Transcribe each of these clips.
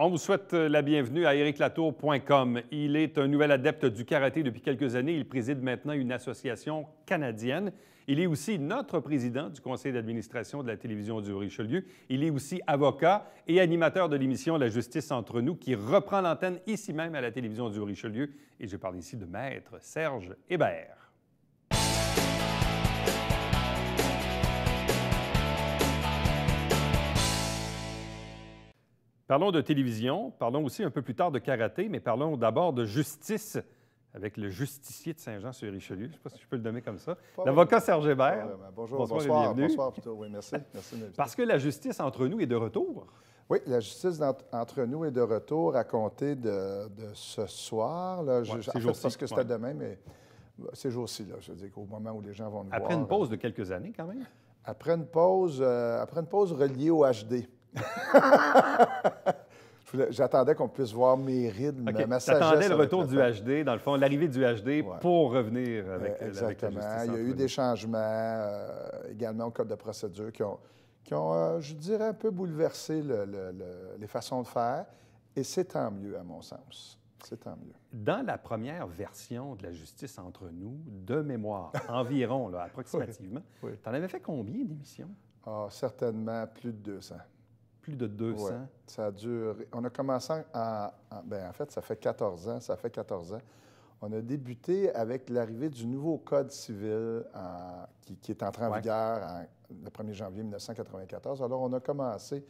On vous souhaite la bienvenue à ériclatour.com. Il est un nouvel adepte du karaté depuis quelques années. Il préside maintenant une association canadienne. Il est aussi notre président du conseil d'administration de la télévision du Richelieu. Il est aussi avocat et animateur de l'émission La justice entre nous qui reprend l'antenne ici même à la télévision du Richelieu. Et je parle ici de Maître Serge Hébert. Parlons de télévision, parlons aussi un peu plus tard de karaté, mais parlons d'abord de justice avec le justicier de Saint-Jean-sur-Richelieu. Je ne sais pas si je peux le nommer comme ça. L'avocat Serge Hébert. Bonjour, bonsoir plutôt. Oui, merci. Parce que la justice entre nous est de retour. Oui, la justice entre nous est de retour à compter de ce soir. Là, parce que c'était demain, mais ces jours-ci, là, je veux dire qu'au moment où les gens vont nous voir. Après une pause de quelques années, quand même? Après une pause reliée au HD. J'attendais qu'on puisse voir mes rides, ma sagesse. J'attendais le retour du HD, dans le fond, l'arrivée du HD pour revenir avec la justice. Il y a eu des changements également au code de procédure qui ont je dirais, un peu bouleversé les façons de faire. Et c'est tant mieux, à mon sens. C'est tant mieux. Dans la première version de la justice entre nous, de mémoire, environ, là, approximativement, tu en avais fait combien d'émissions? Ah, certainement plus de 200. Plus de 200? Oui, ça a duré. On a commencé en fait, ça fait 14 ans. On a débuté avec l'arrivée du nouveau Code civil qui est entré en vigueur le 1er janvier 1994. Alors, on a commencé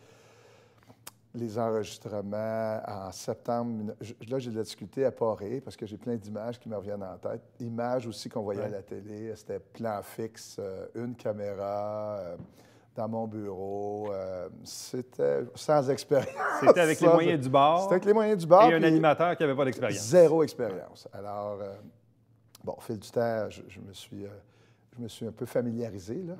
les enregistrements en septembre. Là, j'ai de la difficulté à pas rire parce que j'ai plein d'images qui me reviennent en tête. Images aussi qu'on voyait à la télé. C'était plan fixe, une caméra dans mon bureau. C'était sans expérience. C'était avec les moyens du bord. C'était avec les moyens du bord. Et un animateur qui n'avait pas d'expérience. Zéro expérience. Alors, au fil du temps, je me suis un peu familiarisé, là.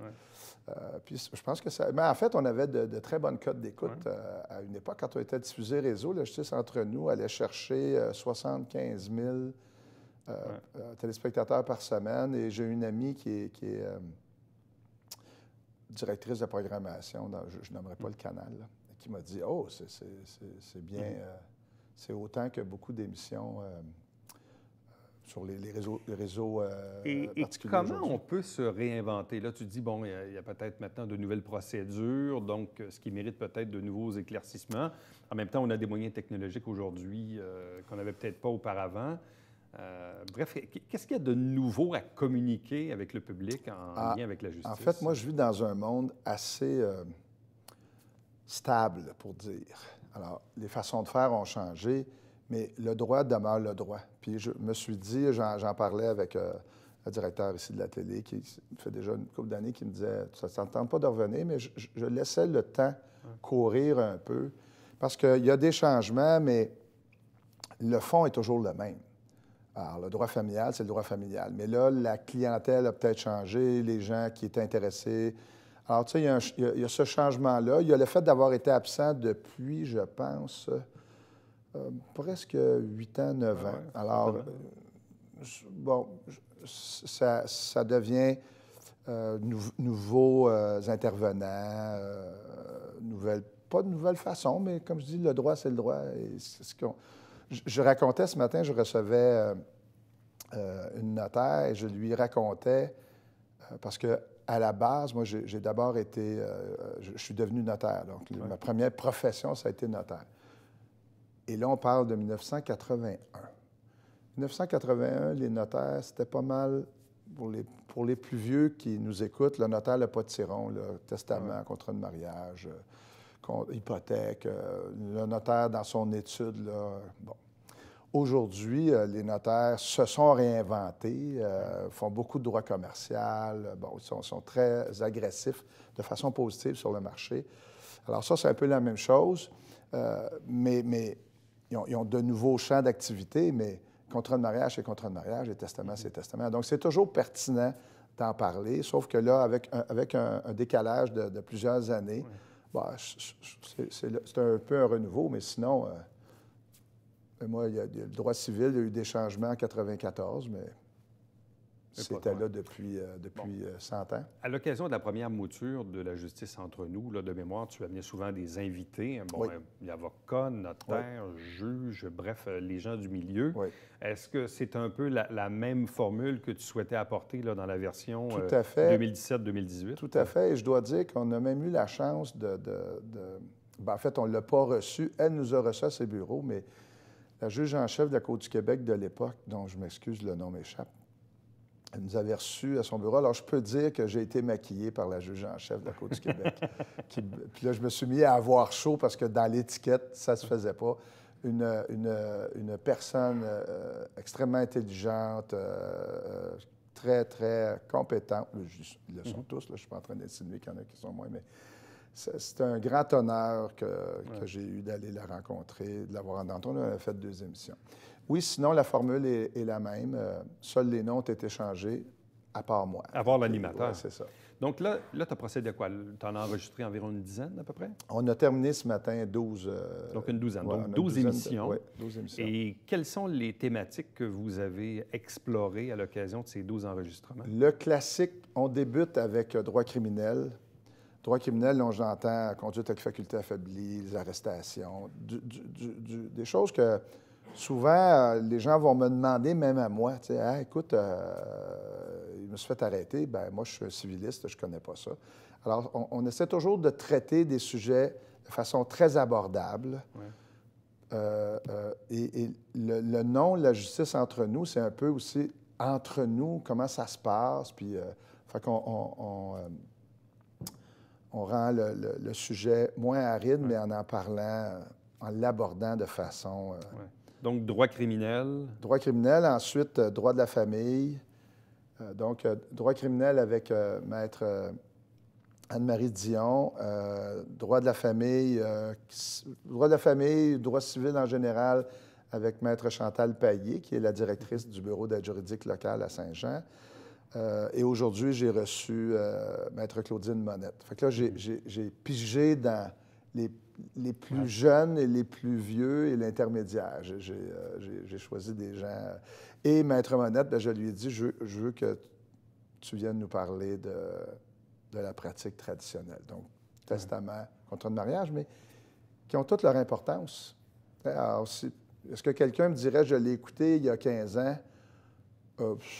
Puis je pense que ça... Mais en fait, on avait de très bonnes cotes d'écoute à une époque. Quand on était diffusé réseau, la justice entre nous allait chercher 75 000 téléspectateurs par semaine. Et j'ai une amie qui est directrice de programmation, je n'aimerais pas le canal, là, qui m'a dit « Oh, c'est bien, c'est autant que beaucoup d'émissions sur les réseaux et particuliers. » Comment on peut se réinventer? Là, tu dis, bon, il y a peut-être maintenant de nouvelles procédures, donc ce qui mérite peut-être de nouveaux éclaircissements. En même temps, on a des moyens technologiques aujourd'hui qu'on n'avait peut-être pas auparavant. Bref, qu'est-ce qu'il y a de nouveau à communiquer avec le public en lien avec la justice? En fait, moi, je vis dans un monde assez stable, pour dire. Alors, les façons de faire ont changé, mais le droit demeure le droit. Puis je me suis dit, j'en parlais avec le directeur ici de la télé, qui fait déjà une couple d'années, qui me disait « Ça ne tente pas de revenir », mais je laissais le temps courir un peu, parce qu'il y a des changements, mais le fond est toujours le même. Alors, le droit familial, c'est le droit familial. Mais là, la clientèle a peut-être changé, les gens qui étaient intéressés. Alors, tu sais, il y a ce changement-là. Il y a le fait d'avoir été absent depuis, je pense, presque 8 ans, 9 ans. Alors, ça devient nouveaux intervenants, pas de nouvelles façons, mais comme je dis, le droit, c'est le droit. Et c'est ce qu'on... Je racontais ce matin, je recevais une notaire et je lui racontais, parce qu'à la base, moi, j'ai d'abord été, je suis devenu notaire. Donc, ma première profession, ça a été notaire. Et là, on parle de 1981. 1981, les notaires, c'était pas mal, pour les plus vieux qui nous écoutent, le notaire n'a pas de tiron, le testament, contrat de mariage, hypothèque, le notaire dans son étude, là, bon. Aujourd'hui, les notaires se sont réinventés, font beaucoup de droit commercial, ils sont très agressifs de façon positive sur le marché. Alors ça, c'est un peu la même chose, mais ils ont de nouveaux champs d'activité, mais contrat de mariage, c'est contrat de mariage, et testament, c'est testament. Donc, c'est toujours pertinent d'en parler, sauf que là, avec un décalage de plusieurs années, c'est un peu un renouveau, mais sinon... moi, il y a le droit civil, il y a eu des changements en 1994, mais C'était là depuis 100 ans. À l'occasion de la première mouture de la justice entre nous, là, de mémoire, tu amenais souvent des invités, bon, Oui. avocats, notaires, juges, bref, les gens du milieu. Oui. Est-ce que c'est un peu la même formule que tu souhaitais apporter là, dans la version Tout à fait. 2017-2018? Tout à fait. Et je dois dire qu'on a même eu la chance en fait, on ne l'a pas reçue. Elle nous a reçus à ses bureaux, mais la juge en chef de la Cour du Québec de l'époque, dont je m'excuse, le nom m'échappe, elle nous avait reçus à son bureau. Alors, je peux dire que j'ai été maquillé par la juge en chef de la Cour du Québec. Puis là, je me suis mis à avoir chaud parce que dans l'étiquette, ça ne se faisait pas. Une personne extrêmement intelligente, très, très compétente. Ils le sont tous, là, je ne suis pas en train d'insinuer qu'il y en a qui sont moins, mais c'est un grand honneur que j'ai eu d'aller la rencontrer, de l'avoir en entendu. On a fait 2 émissions. Oui, sinon, la formule est la même. Seuls les noms ont été changés, à part moi. À part l'animateur. Oui, c'est ça. Donc là tu as procédé à quoi? Tu en as enregistré environ une dizaine, à peu près? On a terminé ce matin 12... Donc une douzaine. Ouais, donc 12 émissions. Oui, 12 émissions. Et quelles sont les thématiques que vous avez explorées à l'occasion de ces 12 enregistrements? Le classique, on débute avec droit criminel. Droit criminel, dont j'entends conduite avec faculté affaiblie, les arrestations, des choses que souvent les gens vont me demander, même à moi, tu sais, ah, écoute, il me suis fait arrêter, bien moi je suis un civiliste, je ne connais pas ça. Alors, on essaie toujours de traiter des sujets de façon très abordable. Ouais. Et le nom, la justice entre nous, c'est un peu aussi entre nous, comment ça se passe, puis fait qu'on on rend le sujet moins aride, mais en parlant, en l'abordant de façon... Ouais. Donc, droit criminel. Droit criminel, ensuite, droit de la famille. Donc, droit criminel avec Maître Anne-Marie Dion, droit de la famille, droit civil en général avec Maître Chantal Paillé, qui est la directrice du bureau d'aide juridique locale à Saint-Jean. Et aujourd'hui, j'ai reçu Maître Claudine Monette. Fait que là, j'ai pigé dans les plus jeunes et les plus vieux et l'intermédiaire. J'ai choisi des gens. Et Maître Monette, bien, je lui ai dit, je veux que tu viennes nous parler de la pratique traditionnelle. Donc, testament, contrat de mariage, mais qui ont toute leur importance. Alors, est-ce que quelqu'un me dirait, je l'ai écouté il y a 15 ans?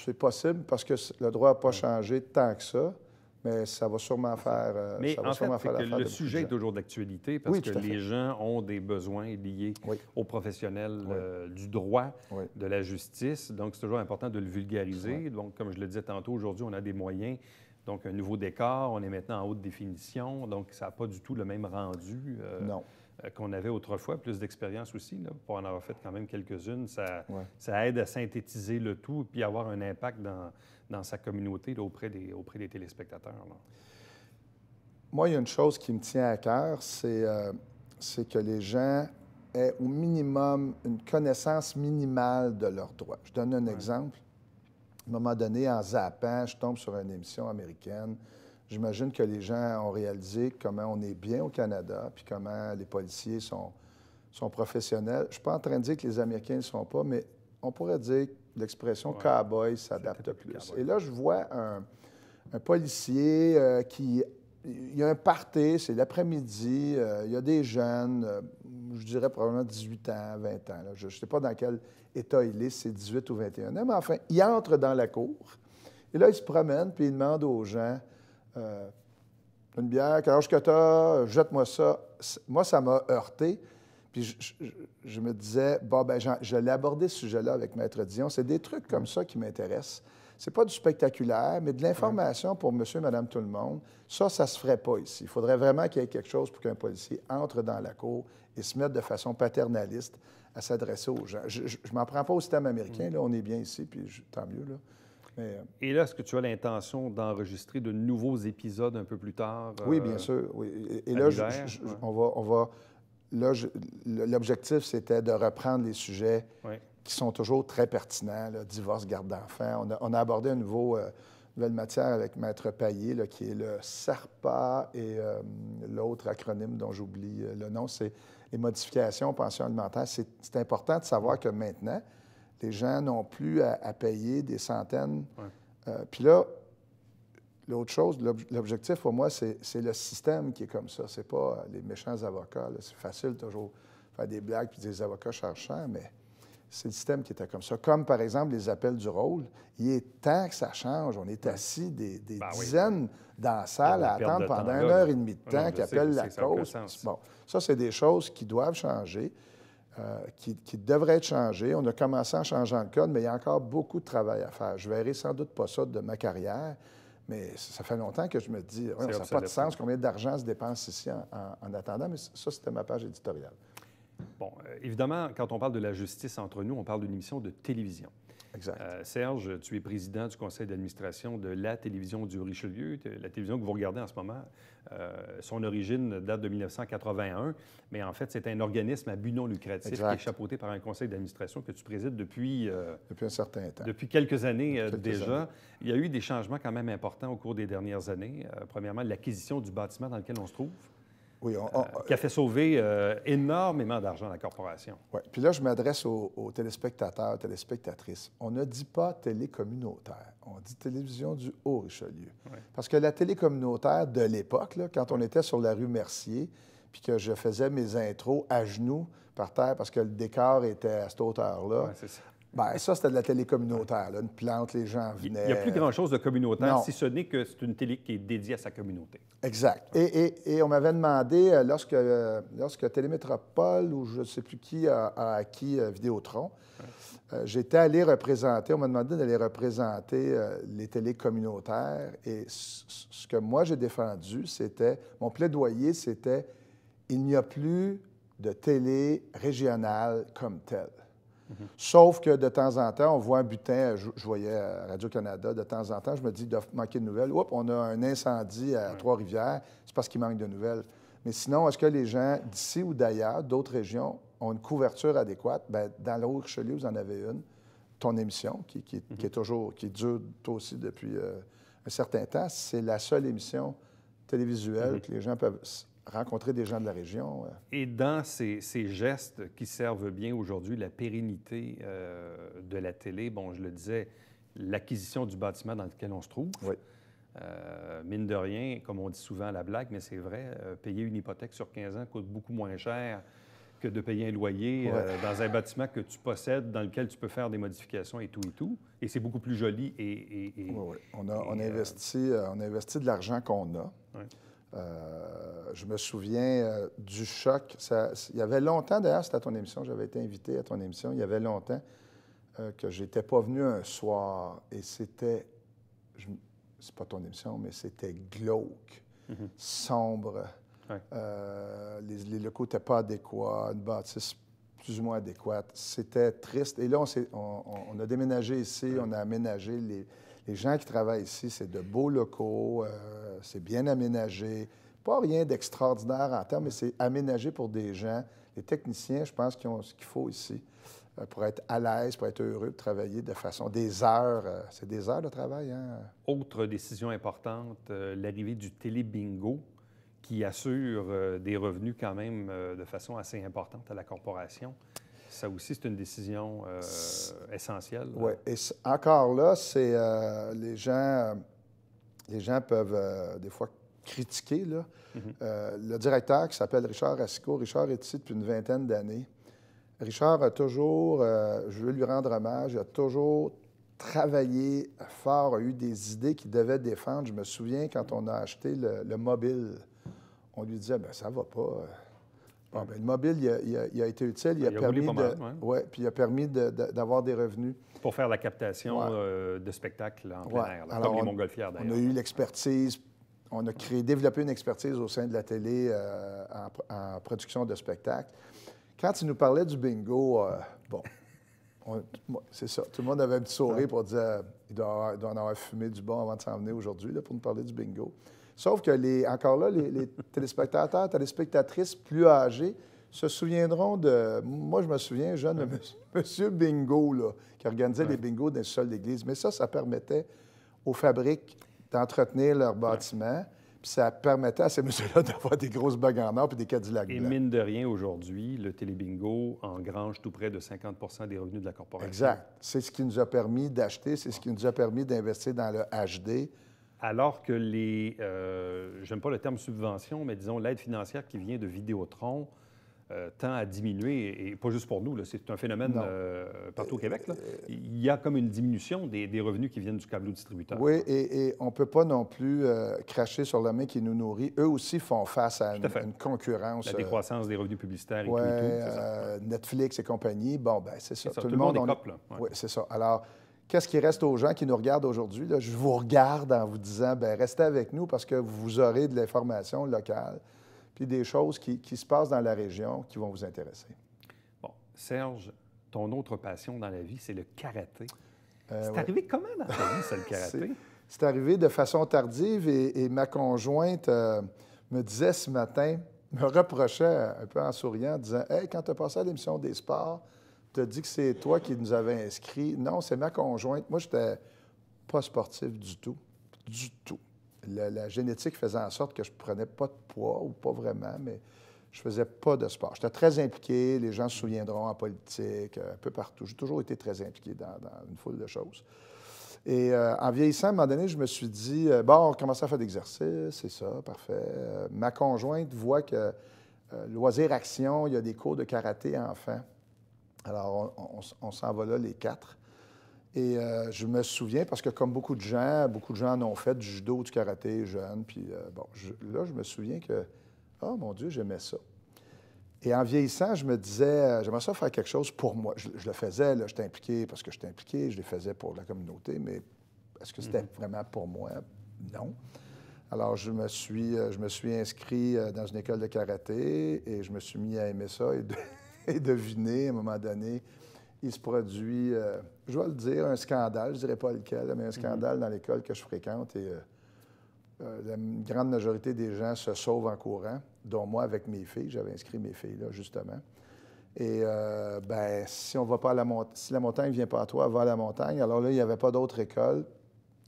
C'est possible parce que le droit n'a pas changé tant que ça, mais ça va sûrement faire. Mais ça va en sûrement fait, faire c'est que l'affaire le de beaucoup de sujet gens. est toujours d'actualité parce Oui, que tout à fait. les gens ont des besoins liés aux professionnels du droit, de la justice. Donc, c'est toujours important de le vulgariser. Donc, comme je le disais tantôt, aujourd'hui, on a des moyens. Donc, un nouveau décor, on est maintenant en haute définition. Donc, ça n'a pas du tout le même rendu. Non. Qu'on avait autrefois, plus d'expérience aussi. Là, pour en avoir fait quand même quelques-unes, ça aide à synthétiser le tout et puis avoir un impact dans sa communauté là, auprès des téléspectateurs. Là. Moi, il y a une chose qui me tient à cœur, c'est que les gens aient au minimum une connaissance minimale de leurs droits. Je donne un exemple. À un moment donné, en zappant, je tombe sur une émission américaine. J'imagine que les gens ont réalisé comment on est bien au Canada, puis comment les policiers sont professionnels. Je ne suis pas en train de dire que les Américains ne le sont pas, mais on pourrait dire que l'expression cowboy s'adapte plus. Cowboy. Et là, je vois un policier qui... Il y a un party, c'est l'après-midi, il y a des jeunes, je dirais probablement 18 ans, 20 ans. Là. Je ne sais pas dans quel état il est, si c'est 18 ou 21 ans, mais enfin, il entre dans la cour. Et là, il se promène, puis il demande aux gens... une bière, quel âge que tu as? Jette-moi ça. Moi, ça m'a heurté. Puis je me disais, bon, ben je l'ai abordé ce sujet-là avec Maître Dion. C'est des trucs comme ça qui m'intéressent. C'est pas du spectaculaire, mais de l'information pour monsieur, madame, tout le monde. Ça ne se ferait pas ici. Il faudrait vraiment qu'il y ait quelque chose pour qu'un policier entre dans la cour et se mette de façon paternaliste à s'adresser aux gens. Je ne m'en prends pas au système américain. Là, on est bien ici, puis tant mieux, là. Et là, est-ce que tu as l'intention d'enregistrer de nouveaux épisodes un peu plus tard? Oui, bien sûr. Oui. Et là, on va là, l'objectif, c'était de reprendre les sujets qui sont toujours très pertinents, là, divorce, garde d'enfants. On a abordé une nouvelle matière avec Maître Paillé, là, qui est le SARPA et l'autre acronyme dont j'oublie le nom, c'est les modifications pension alimentaire. C'est important de savoir que maintenant, les gens n'ont plus à payer des centaines Puis là, l'autre chose, l'objectif pour moi, c'est le système qui est comme ça. C'est pas les méchants avocats. C'est facile toujours faire des blagues puis des avocats cher, mais c'est le système qui était comme ça. Comme, par exemple, les appels du rôle. Il est temps que ça change. On est assis des dizaines dans la salle à attendre pendant 1h30 de temps qu'ils appellent la cause. Bon, ça, c'est des choses qui doivent changer, qui devraient être changées. On a commencé en changeant le code, mais il y a encore beaucoup de travail à faire. Je ne verrai sans doute pas ça de ma carrière, mais ça fait longtemps que je me dis, ça n'a pas de sens, combien d'argent se dépense ici en attendant, mais ça, c'était ma page éditoriale. Bon, évidemment, quand on parle de la justice entre nous, on parle d'une émission de télévision. Exact. Serge, tu es président du conseil d'administration de la télévision du Richelieu, la télévision que vous regardez en ce moment. Son origine date de 1981, mais en fait, c'est un organisme à but non lucratif qui est chapeauté par un conseil d'administration que tu présides depuis un certain temps. Depuis quelques années déjà. Il y a eu des changements quand même importants au cours des dernières années. Premièrement, l'acquisition du bâtiment dans lequel on se trouve. Oui, qui a fait sauver énormément d'argent à la corporation. Oui. Puis là, je m'adresse aux téléspectateurs, téléspectatrices. On ne dit pas télé communautaire, on dit télévision du Haut-Richelieu. Oui. Parce que la télé communautaire de l'époque, quand on était sur la rue Mercier, puis que je faisais mes intros à genoux par terre parce que le décor était à cette hauteur-là, oui, c'est ça. Bien, ça, c'était de la télé communautaire. Là, une plante, les gens venaient. Il n'y a plus grand-chose de communautaire, si ce n'est que c'est une télé qui est dédiée à sa communauté. Exact. Et on m'avait demandé, lorsque Télémétropole ou je ne sais plus qui a acquis Vidéotron, j'étais allé représenter, on m'a demandé d'aller représenter les télés communautaires. Et ce que moi, j'ai défendu, c'était, mon plaidoyer, c'était, il n'y a plus de télé régionale comme telle. Sauf que de temps en temps, on voit un butin, je voyais à Radio-Canada, de temps en temps, je me dis, il doit manquer de nouvelles. Oups, on a un incendie à Trois-Rivières, c'est parce qu'il manque de nouvelles. Mais sinon, est-ce que les gens d'ici ou d'ailleurs, d'autres régions, ont une couverture adéquate? Bien, dans le Haut-Richelieu, vous en avez une, ton émission, qui dure toi aussi depuis un certain temps. C'est la seule émission télévisuelle que les gens peuvent rencontrer des gens de la région. Et dans ces gestes qui servent bien aujourd'hui la pérennité de la télé, bon, je le disais, l'acquisition du bâtiment dans lequel on se trouve. Oui. Mine de rien, comme on dit souvent à la blague, mais c'est vrai, payer une hypothèque sur 15 ans coûte beaucoup moins cher que de payer un loyer dans un bâtiment que tu possèdes, dans lequel tu peux faire des modifications et tout. Et c'est beaucoup plus joli. Oui. On a investi de l'argent qu'on a. Oui. Je me souviens du choc. Il y avait longtemps, d'ailleurs, c'était à ton émission, j'avais été invité à ton émission, il y avait longtemps que je n'étais pas venu un soir et c'était, c'est pas ton émission, mais c'était glauque, sombre. Oui. Les locaux n'étaient pas adéquats, une bâtisse plus ou moins adéquate. C'était triste. Et là, on a déménagé ici, on a aménagé les gens qui travaillent ici, c'est de beaux locaux, c'est bien aménagé. Pas rien d'extraordinaire en termes, mais c'est aménagé pour des gens. Les techniciens, je pense, qui ont ce qu'il faut ici pour être à l'aise, pour être heureux de travailler de façon... Des heures, c'est des heures de travail, hein? Autre décision importante, l'arrivée du télé-bingo qui assure des revenus quand même de façon assez importante à la corporation. Ça aussi, c'est une décision essentielle. Oui. Et encore là, c'est les gens peuvent des fois critiquer. Là. Le directeur qui s'appelle Richard Racicot, Richard est ici depuis une vingtaine d'années. Richard a toujours, je veux lui rendre hommage, il a toujours travaillé fort, a eu des idées qu'il devait défendre. Je me souviens quand on a acheté le mobile, on lui disait, bien, ça va pas. Bon, bien, le mobile, il a été utile. Il a permis puis il a permis d'avoir des revenus. Pour faire la captation de spectacles en plein air, comme les Montgolfières, d'ailleurs. On a eu l'expertise. On a développé une expertise au sein de la télé en production de spectacles. Quand il nous parlait du bingo, c'est ça. Tout le monde avait un petit sourire pour dire il doit en avoir fumé du bon avant de s'en venir aujourd'hui pour nous parler du bingo. Sauf que, encore là, les téléspectateurs, téléspectatrices plus âgés se souviendront de... Moi, je me souviens, jeune, Monsieur Bingo, là, qui organisait les bingos dans le sol d'église. Mais ça permettait aux fabriques d'entretenir leur bâtiment. Puis ça permettait à ces messieurs-là d'avoir des grosses bagues en or puis des Cadillacs Et blancs. mine de rien, aujourd'hui, le télébingo engrange tout près de 50 des revenus de la corporation. Exact. C'est ce qui nous a permis d'acheter, c'est ce qui nous a permis d'investir dans le HD. Alors que j'aime pas le terme subvention, mais disons l'aide financière qui vient de Vidéotron tend à diminuer, et pas juste pour nous, là, c'est un phénomène partout au Québec. Là. Il y a comme une diminution des revenus qui viennent du câble distributeur. Oui, et on ne peut pas non plus cracher sur la main qui nous nourrit. Eux aussi font face à une concurrence. La décroissance des revenus publicitaires et ouais, tout c'est ça. Netflix et compagnie, bon, ben c'est ça. Tout le monde est cop, là. Oui, c'est ça. Alors, qu'est-ce qui reste aux gens qui nous regardent aujourd'hui? Là? Je vous regarde en vous disant, bien, restez avec nous parce que vous aurez de l'information locale puis des choses qui se passent dans la région qui vont vous intéresser. Bon, Serge, ton autre passion dans la vie, c'est le karaté. C'est ouais. arrivé comment dans ta vie, ça, le karaté? C'est arrivé de façon tardive et ma conjointe me disait ce matin, me reprochait un peu en souriant, disant « Hey, quand tu as passé à l'émission des sports, tu as dit que c'est toi qui nous avais inscrits. » Non, c'est ma conjointe. Moi, je n'étais pas sportif du tout. Du tout. La génétique faisait en sorte que je ne prenais pas de poids, ou pas vraiment, mais je ne faisais pas de sport. J'étais très impliqué, les gens se souviendront en politique, un peu partout. J'ai toujours été très impliqué dans une foule de choses. Et en vieillissant, à un moment donné, je me suis dit, bon, on commence à faire d'exercice, c'est ça, parfait. Ma conjointe voit que Loisirs Action, il y a des cours de karaté enfants. Alors, on s'en va là, les 4. Et je me souviens, parce que comme beaucoup de gens en ont fait du judo, du karaté jeune, puis bon, là, je me souviens que, oh mon Dieu, j'aimais ça. Et en vieillissant, je me disais, j'aimerais ça faire quelque chose pour moi. Je le faisais, là, j'étais impliqué parce que j'étais impliqué, je les faisais pour la communauté, mais est-ce que c'était vraiment pour moi? Non. Alors, je me suis inscrit dans une école de karaté et je me suis mis à aimer ça et deviner, à un moment donné, il se produit, je vais le dire, un scandale, je ne dirais pas lequel, mais un scandale dans l'école que je fréquente et la grande majorité des gens se sauvent en courant, dont moi avec mes filles. J'avais inscrit mes filles là, justement. Et bien, si on va pas à la montagne, si la montagne ne vient pas à toi, va à la montagne. Alors là, il n'y avait pas d'autre école.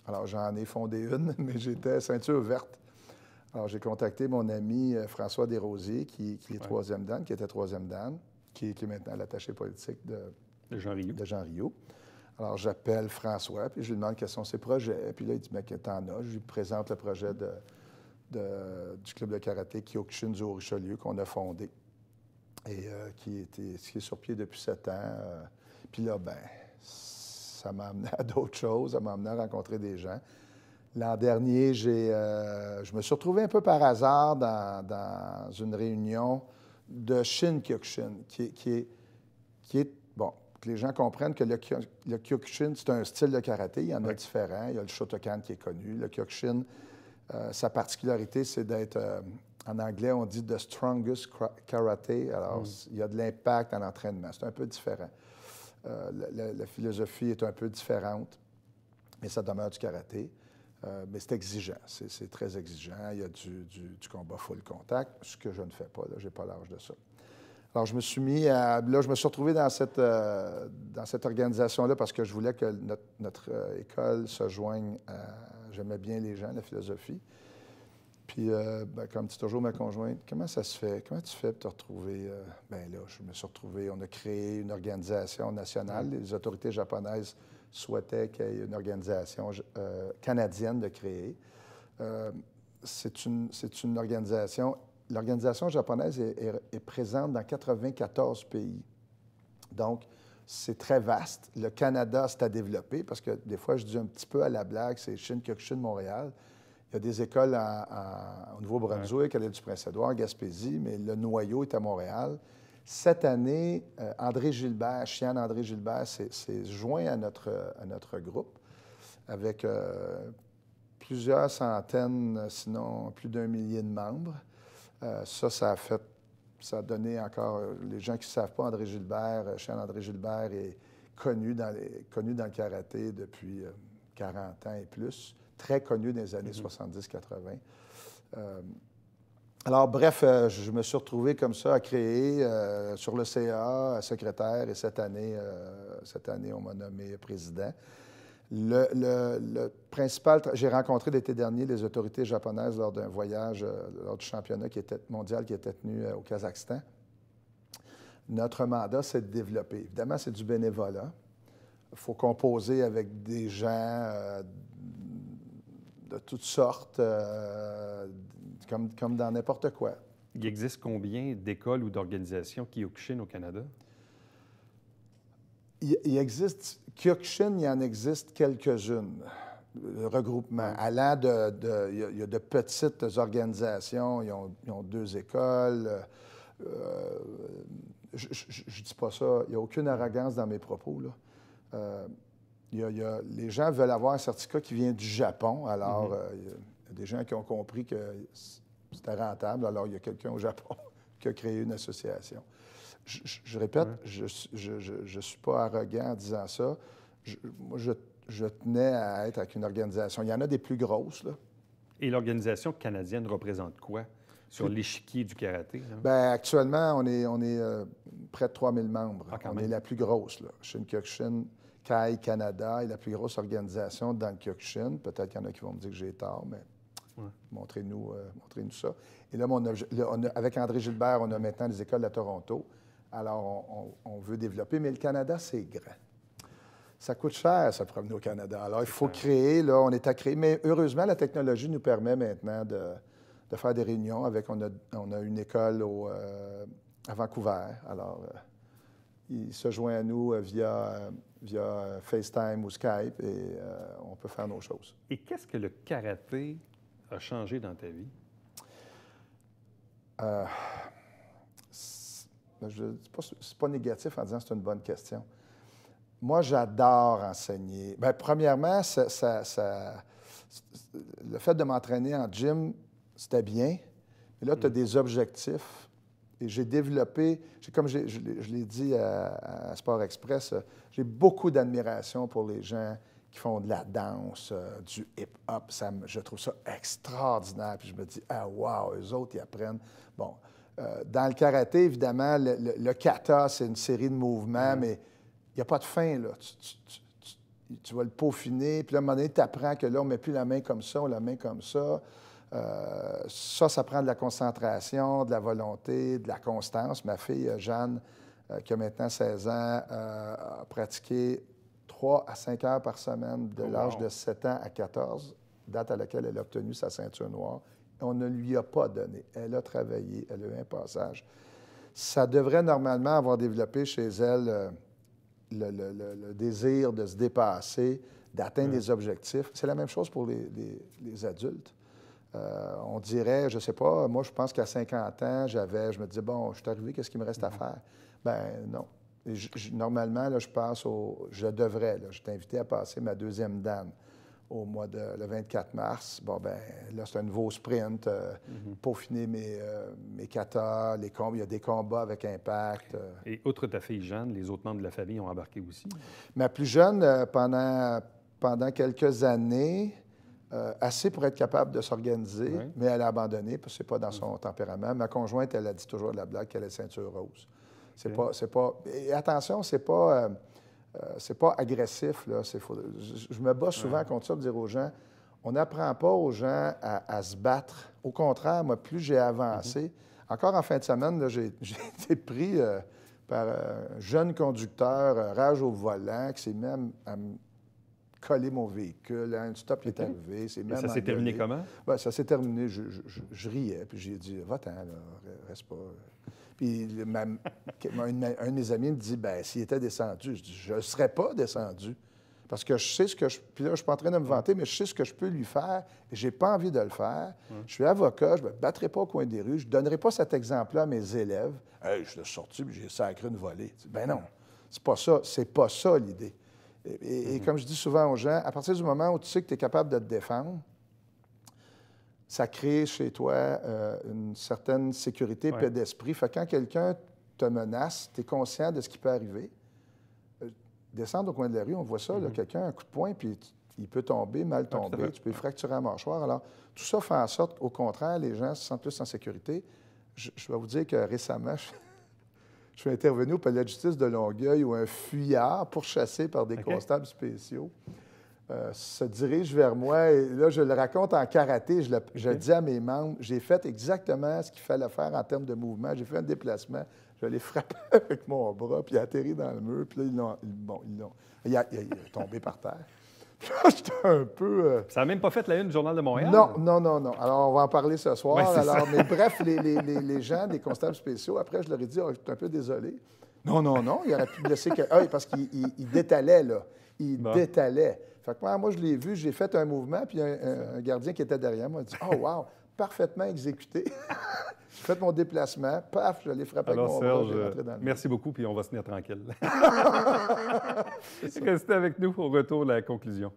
Alors j'en ai fondé une, mais j'étais ceinture verte. Alors j'ai contacté mon ami François Desrosiers, qui est troisième dan, qui était troisième dan, qui est maintenant l'attaché politique de Jean Riot. Alors, j'appelle François, puis je lui demande quels sont ses projets. Puis là, il dit, bien, t'en as. Je lui présente le projet du club de karaté Kyokushin du Haut-Richelieu qu'on a fondé et qui est sur pied depuis 7 ans. Puis là, bien, ça m'a amené à d'autres choses. Ça m'a amené à rencontrer des gens. L'an dernier, je me suis retrouvé un peu par hasard dans une réunion de Shin Kyokushin, qui est bon, que les gens comprennent que le Kyokushin, c'est un style de karaté. Il y en a différents. Il y a le Shotokan qui est connu. Le Kyokushin, sa particularité, c'est d'être, en anglais, on dit « the strongest karate ». Alors, il y a de l'impact en entraînement. C'est un peu différent. La philosophie est un peu différente, mais ça demeure du karaté. Mais c'est exigeant. C'est très exigeant. Il y a du combat full contact, ce que je ne fais pas. Je n'ai pas l'âge de ça. Alors, je me suis mis à... Là, je me suis retrouvé dans cette organisation-là parce que je voulais que notre école se joigne à... J'aimais bien les gens, la philosophie. Puis, bien, comme dit toujours ma conjointe, comment ça se fait? Comment tu fais pour te retrouver? Bien là, je me suis retrouvé... On a créé une organisation nationale. Les autorités japonaises souhaitaient qu'il y ait une organisation canadienne de créer. C'est une organisation... L'organisation japonaise est présente dans 94 pays. Donc, c'est très vaste. Le Canada, c'est à développer parce que des fois, je dis un petit peu à la blague, c'est Shin Kyokushin Montréal. Il y a des écoles au Nouveau-Brunswick, à l'île du Prince-Édouard, Gaspésie, mais le noyau est à Montréal. Cette année, Chiane André Gilbert s'est joint à notre groupe avec plusieurs centaines, sinon plus d'1 millier de membres. Ça a donné encore, les gens qui ne savent pas, André Gilbert, Chiane André Gilbert est connu dans le karaté depuis 40 ans et plus, très connu dans les années 70-80. Alors, bref, je me suis retrouvé comme ça à créer sur le CA, secrétaire, et cette année, on m'a nommé président. Le principal... J'ai rencontré l'été dernier les autorités japonaises lors d'un voyage, lors du championnat mondial qui était tenu au Kazakhstan. Notre mandat, c'est de développer. Évidemment, c'est du bénévolat. Il faut composer avec des gens de toutes sortes, comme dans n'importe quoi. Il existe combien d'écoles ou d'organisations Kyokushin au Canada? Il existe... Kyokushin, il y en existe quelques-unes, regroupements. Allant il y a de petites organisations, ils ont 2 écoles. Je ne dis pas ça, il n'y a aucune arrogance dans mes propos, là. Les gens veulent avoir un certificat qui vient du Japon. Alors, il y a des gens qui ont compris que c'était rentable. Alors, il y a quelqu'un au Japon qui a créé une association. Je répète, je ne suis pas arrogant en disant ça. Moi, je tenais à être avec une organisation. Il y en a des plus grosses, là. Et l'organisation canadienne représente quoi sur l'échiquier du karaté? Hein? Bien, actuellement, on est près de 3000 membres. On est la plus grosse, là. Shin-Kyokushin Kai Canada est la plus grosse organisation dans le Kyokushin. Peut-être qu'il y en a qui vont me dire que j'ai tort, mais montrez-nous ça. Et là, avec André Gilbert, on a maintenant les écoles à Toronto. Alors, on veut développer, mais le Canada, c'est grand. Ça coûte cher, se promener au Canada. Alors, il faut créer, là, on est à créer. Mais heureusement, la technologie nous permet maintenant de faire des réunions avec... On a une école à Vancouver. Alors, il se joint à nous via FaceTime ou Skype et on peut faire nos choses. Et qu'est-ce que le karaté a changé dans ta vie? C'est pas négatif en disant que c'est une bonne question. Moi, j'adore enseigner. Bien, premièrement, le fait de m'entraîner en gym, c'était bien. Mais là, tu as des objectifs. Et j'ai développé, comme je l'ai dit à Sport Express, j'ai beaucoup d'admiration pour les gens qui font de la danse, du hip-hop. Je trouve ça extraordinaire. Puis je me dis, ah, wow, eux autres, ils apprennent. Bon. Dans le karaté, évidemment, le kata, c'est une série de mouvements, mais il n'y a pas de fin, là. Tu vas le peaufiner, puis là, à un moment donné, tu apprends que là, on ne met plus la main comme ça, on la main comme ça. Ça prend de la concentration, de la volonté, de la constance. Ma fille, Jeanne, qui a maintenant 16 ans, a pratiqué 3 à 5 heures par semaine de l'âge de 7 ans à 14, date à laquelle elle a obtenu sa ceinture noire. On ne lui a pas donné. Elle a travaillé, elle a eu un passage. Ça devrait normalement avoir développé chez elle le désir de se dépasser, d'atteindre des objectifs. C'est la même chose pour les adultes. On dirait, je ne sais pas, moi, je pense qu'à 50 ans, je me disais, bon, je suis arrivé, qu'est-ce qu'il me reste à faire? Ben non. Et normalement, là, je devrais, là, je suis invité à passer ma 2e dan le 24 mars. Bon, ben là, c'est un nouveau sprint, peaufiner mes katas, les combats. Il y a des combats avec impact. Et outre ta fille Jeanne, les autres membres de la famille ont embarqué aussi? Ma plus jeune, pendant quelques années, assez pour être capable de s'organiser, mais elle a abandonné parce que ce n'est pas dans son tempérament. Ma conjointe, elle a dit toujours de la blague qu'elle est ceinture rose. C'est pas... Et attention, c'est pas agressif, là. Je me bats souvent contre ça, de dire aux gens, on n'apprend pas aux gens à se battre. Au contraire, moi, plus j'ai avancé... Encore en fin de semaine, là, j'ai été pris par un jeune conducteur, rage au volant, qui s'est même à me coller mon véhicule. Un stop est arrivé. Ça s'est terminé comment? Bien, ça s'est terminé. Je riais, puis j'ai dit, va-t'en, là, reste pas... Puis un de mes amis me dit, bien, s'il était descendu, je dis, je ne serais pas descendu. Parce que je sais ce que je... Puis là, je ne suis pas en train de me vanter, mais je sais ce que je peux lui faire et je n'ai pas envie de le faire. Je suis avocat, je ne me battrai pas au coin des rues, je ne donnerai pas cet exemple-là à mes élèves. Hey, je l'ai sorti, puis j'ai sacré une volée. Ben non, c'est pas ça l'idée. Et comme je dis souvent aux gens, à partir du moment où tu sais que tu es capable de te défendre, ça crée chez toi une certaine sécurité, paix d'esprit. Fait que quand quelqu'un te menace, tu es conscient de ce qui peut arriver. Descendre au coin de la rue, on voit ça, quelqu'un, un coup de poing, puis il peut tomber, mal tomber, tu peux fracturer la mâchoire. Alors, tout ça fait en sorte, au contraire, les gens se sentent plus en sécurité. Je vais vous dire que récemment, je suis intervenu au palais de justice de Longueuil où un fuyard, pourchassé par des constables spéciaux, se dirige vers moi. Et là, je le raconte en karaté. Je dis à mes membres, j'ai fait exactement ce qu'il fallait faire en termes de mouvement. J'ai fait un déplacement. Je l'ai frappé avec mon bras, puis il a atterri dans le mur. Puis là, il est tombé par terre. Puis là, j'étais un peu... Ça n'a même pas fait la une du Journal de Montréal? Non. Alors, on va en parler ce soir. Ouais, alors, mais bref, les gens, des constables spéciaux, après, je leur ai dit, je suis un peu désolé. Non, il aurait pu blesser quelqu'un. Parce qu'il détalait, là. Il détalait. Fait que moi, je l'ai vu, j'ai fait un mouvement, puis un gardien qui était derrière moi a dit « Oh, wow, parfaitement exécuté. » J'ai fait mon déplacement, paf, je l'ai frappé avec mon bras, j'ai rentré dans le merci beaucoup, puis on va se tenir tranquille. Restez avec nous au retour de la conclusion.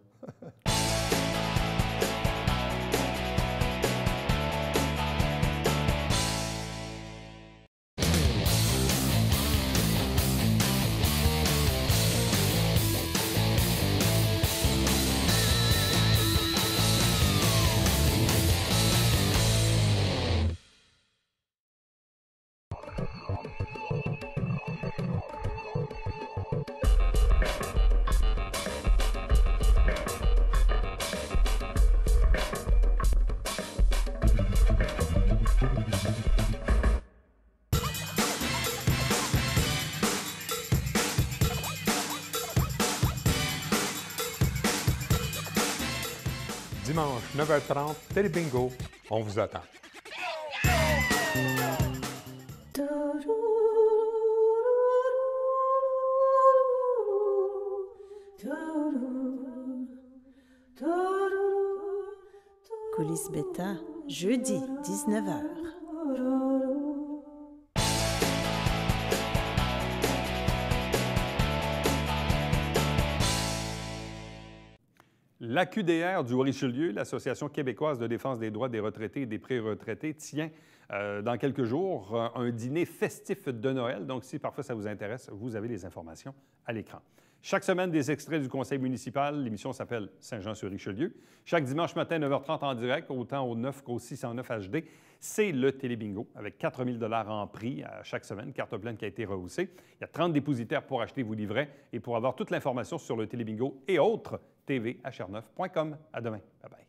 Dimanche, 9h30, Télébingo, on vous attend. Coulisses Bêta, jeudi, 19h. L'AQDR du Haut-Richelieu, l'Association québécoise de défense des droits des retraités et des pré-retraités, tient dans quelques jours un dîner festif de Noël. Donc, si parfois ça vous intéresse, vous avez les informations à l'écran. Chaque semaine, des extraits du conseil municipal. L'émission s'appelle Saint-Jean-sur-Richelieu. Chaque dimanche matin, 9h30 en direct, autant au 9 qu'au 609 HD. C'est le Télébingo, avec 4 000 $ en prix à chaque semaine, carte pleine qui a été rehaussée. Il y a 30 dépositaires pour acheter vos livrets et pour avoir toute l'information sur le Télébingo et autres, tvhr9.com. À demain. Bye-bye.